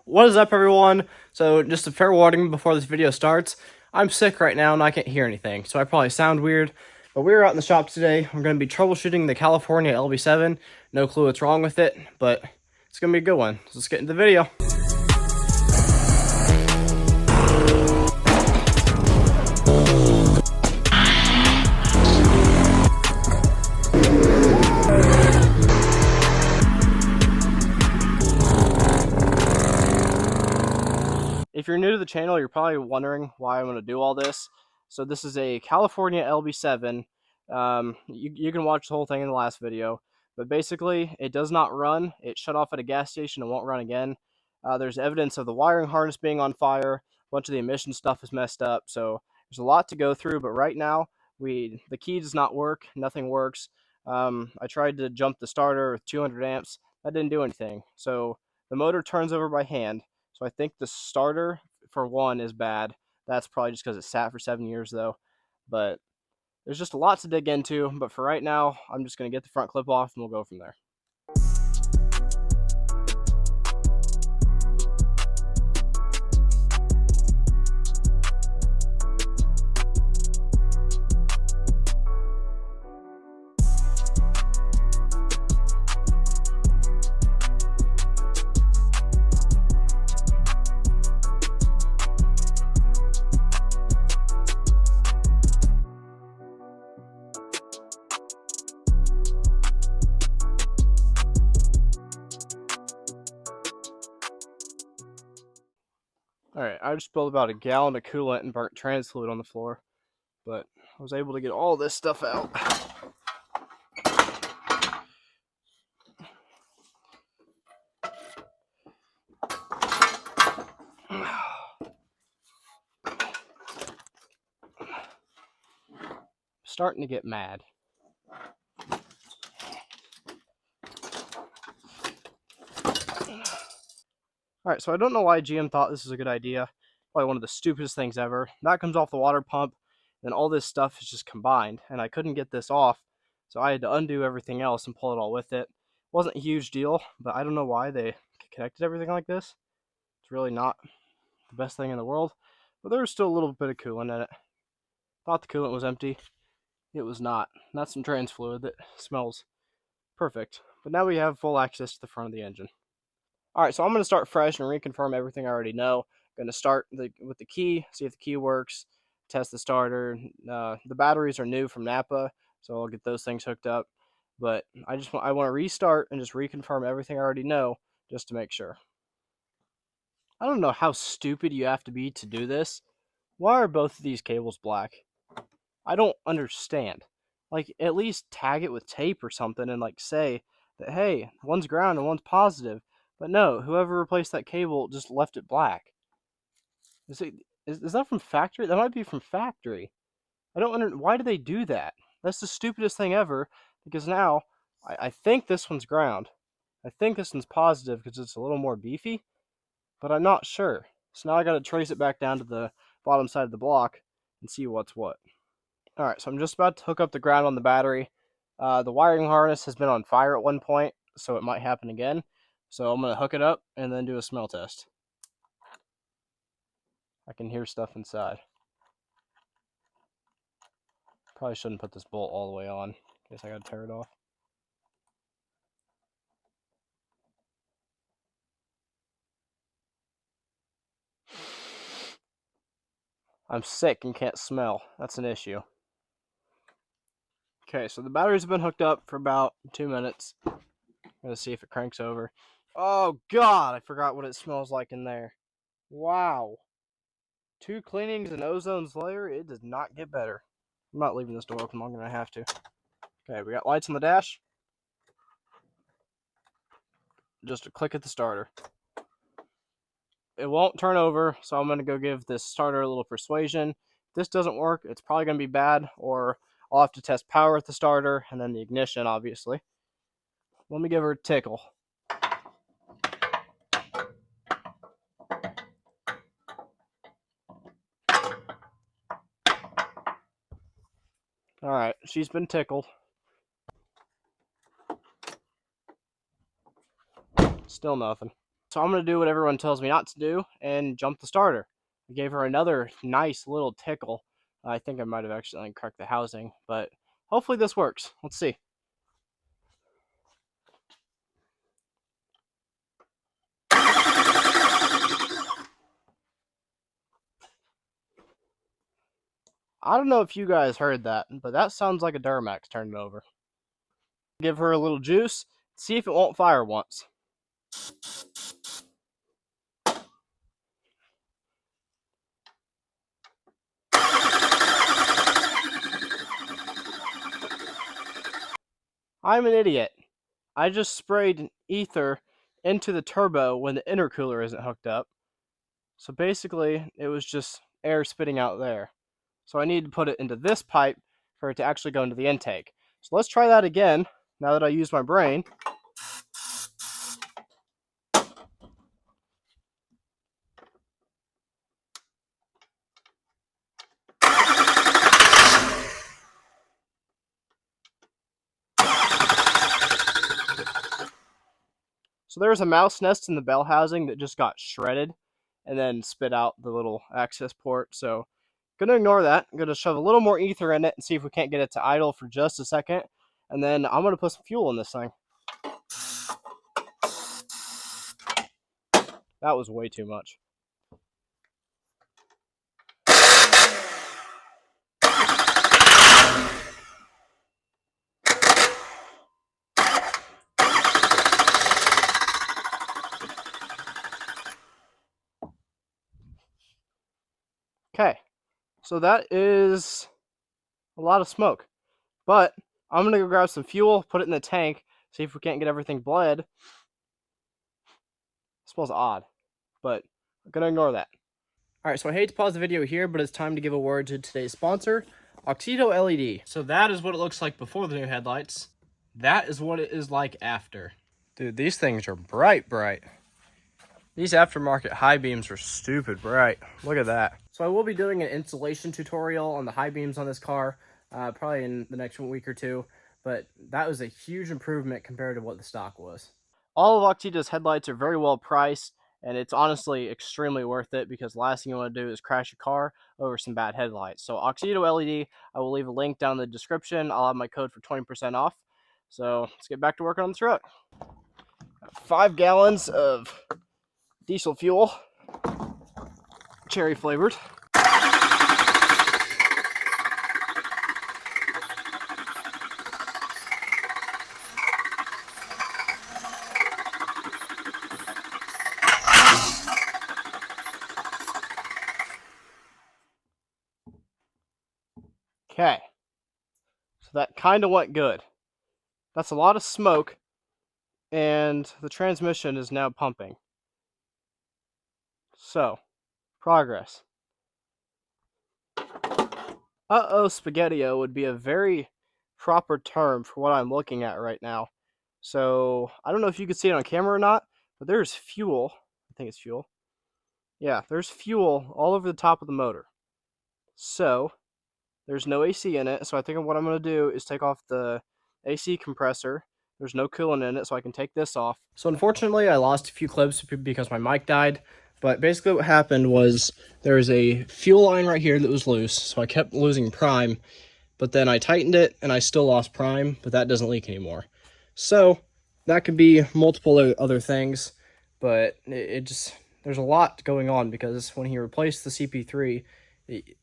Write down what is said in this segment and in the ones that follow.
What is up, everyone? So just a fair warning before this video starts, I'm sick right now and I can't hear anything, so I probably sound weird, but we're out in the shop today. We're going to be troubleshooting the California LB7. No clue what's wrong with it, but it's going to be a good one. So let's get into the video. If you're new to the channel, you're probably wondering why I'm going to do all this. So this is a California LB7. You can watch the whole thing in the last video. But basically, it does not run. It shut off at a gas station and won't run again. There's evidence of the wiring harness being on fire. A bunch of the emission stuff is messed up. So there's a lot to go through. But right now, the key does not work. Nothing works. I tried to jump the starter with 200 amps. That didn't do anything. So the motor turns over by hand. So I think the starter, for one, is bad. That's probably just because it sat for 7 years, though. But there's just a lot to dig into. But for right now, I'm just going to get the front clip off, and we'll go from there. Alright, I just spilled about a gallon of coolant and burnt trans fluid on the floor, but I was able to get all this stuff out. Starting to get mad. Alright, so I don't know why GM thought this was a good idea. Probably one of the stupidest things ever. That comes off the water pump, and all this stuff is just combined, and I couldn't get this off, so I had to undo everything else and pull it all with it. Wasn't a huge deal, but I don't know why they connected everything like this. It's really not the best thing in the world, but there was still a little bit of coolant in it. Thought the coolant was empty. It was not. Not some trans fluid that smells perfect. But now we have full access to the front of the engine. Alright, so I'm going to start fresh and reconfirm everything I already know. I'm going to start with the key, see if the key works, test the starter. The batteries are new from Napa, so I'll get those things hooked up. But I want to restart and just reconfirm everything I already know, just to make sure. I don't know how stupid you have to be to do this. Why are both of these cables black? I don't understand. Like, at least tag it with tape or something and, like, say that, hey, one's ground and one's positive. But no, whoever replaced that cable just left it black. Is that from factory? That might be from factory. I don't understand. Why do they do that? That's the stupidest thing ever, because now I think this one's ground. I think this one's positive because it's a little more beefy, but I'm not sure. So now I got to trace it back down to the bottom side of the block and see what's what. Alright, so I'm just about to hook up the ground on the battery. The wiring harness has been on fire at one point, so it might happen again. So I'm going to hook it up and then do a smell test. I can hear stuff inside. Probably shouldn't put this bolt all the way on. Guess I got to tear it off. I'm sick and can't smell. That's an issue. Okay, so the batteries have been hooked up for about 2 minutes. I'm going to see if it cranks over. Oh, God, I forgot what it smells like in there. Wow. 2 cleanings and ozone's layer, it does not get better. I'm not leaving this door open, I'm going to have to. Okay, we got lights on the dash. Just a click at the starter. It won't turn over, so I'm going to go give this starter a little persuasion. If this doesn't work, it's probably going to be bad, or I'll have to test power at the starter, and then the ignition, obviously. Let me give her a tickle. Alright, she's been tickled. Still nothing. so I'm going to do what everyone tells me not to do and jump the starter. I gave her another nice little tickle. I think I might have accidentally cracked the housing, but hopefully this works. Let's see. I don't know if you guys heard that, but that sounds like a Duramax turning over. Give her a little juice, see if it won't fire once. I'm an idiot. I just sprayed ether into the turbo when the intercooler isn't hooked up. So basically, it was just air spitting out there. So I need to put it into this pipe for it to actually go into the intake. So let's try that again, now that I used my brain. So there was a mouse nest in the bell housing that just got shredded and then spit out the little access port. So gonna ignore that. I'm gonna shove a little more ether in it and see if we can't get it to idle for just a second. And then I'm gonna put some fuel in this thing. That was way too much. Okay, so that is a lot of smoke. But I'm gonna go grab some fuel, put it in the tank, see if we can't get everything bled. It smells odd, but I'm gonna ignore that. Alright, so I hate to pause the video here, but it's time to give a word to today's sponsor, Auxito LED. So that is what it looks like before the new headlights. That is what it is like after. Dude, these things are bright, bright. These aftermarket high beams are stupid bright. Look at that. So I will be doing an installation tutorial on the high beams on this car, probably in the next week or two, but that was a huge improvement compared to what the stock was. All of Auxito's headlights are very well priced, and it's honestly extremely worth it because the last thing you want to do is crash a car over some bad headlights. So Auxito LED, I will leave a link down in the description. I'll have my code for 20% off. So let's get back to working on the truck. 5 gallons of diesel fuel, cherry flavored. Okay, so that kind of went good. That's a lot of smoke, and the transmission is now pumping. So, progress. Uh-oh, spaghetti-o would be a very proper term for what I'm looking at right now. So, I don't know if you can see it on camera or not, but there's fuel. I think it's fuel. Yeah, there's fuel all over the top of the motor. So, there's no AC in it, so I think what I'm going to do is take off the AC compressor. There's no coolant in it, so I can take this off. So unfortunately, I lost a few clips because my mic died. But basically what happened was there was a fuel line right here that was loose, so I kept losing prime. But then I tightened it, and I still lost prime, but that doesn't leak anymore. So that could be multiple other things, but it just, there's a lot going on because when he replaced the CP3,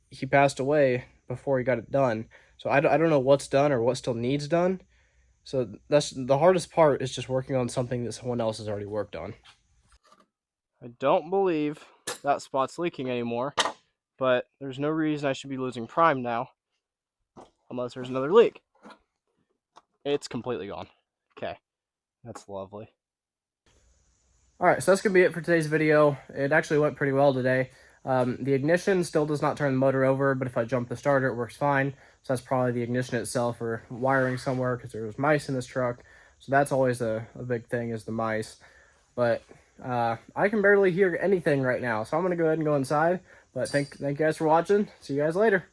he passed away before he got it done. So I don't know what's done or what still needs done. So that's the hardest part, is just working on something that someone else has already worked on. I don't believe that spot's leaking anymore, but there's no reason I should be losing prime now unless there's another leak. It's completely gone. Okay, that's lovely. Alright, so that's going to be it for today's video. It actually went pretty well today. The ignition still does not turn the motor over, but if I jump the starter, it works fine. So that's probably the ignition itself or wiring somewhere, because there was mice in this truck. So that's always a big thing, is the mice. But I can barely hear anything right now, so I'm going to go ahead and go inside. But thank you guys for watching. See you guys later.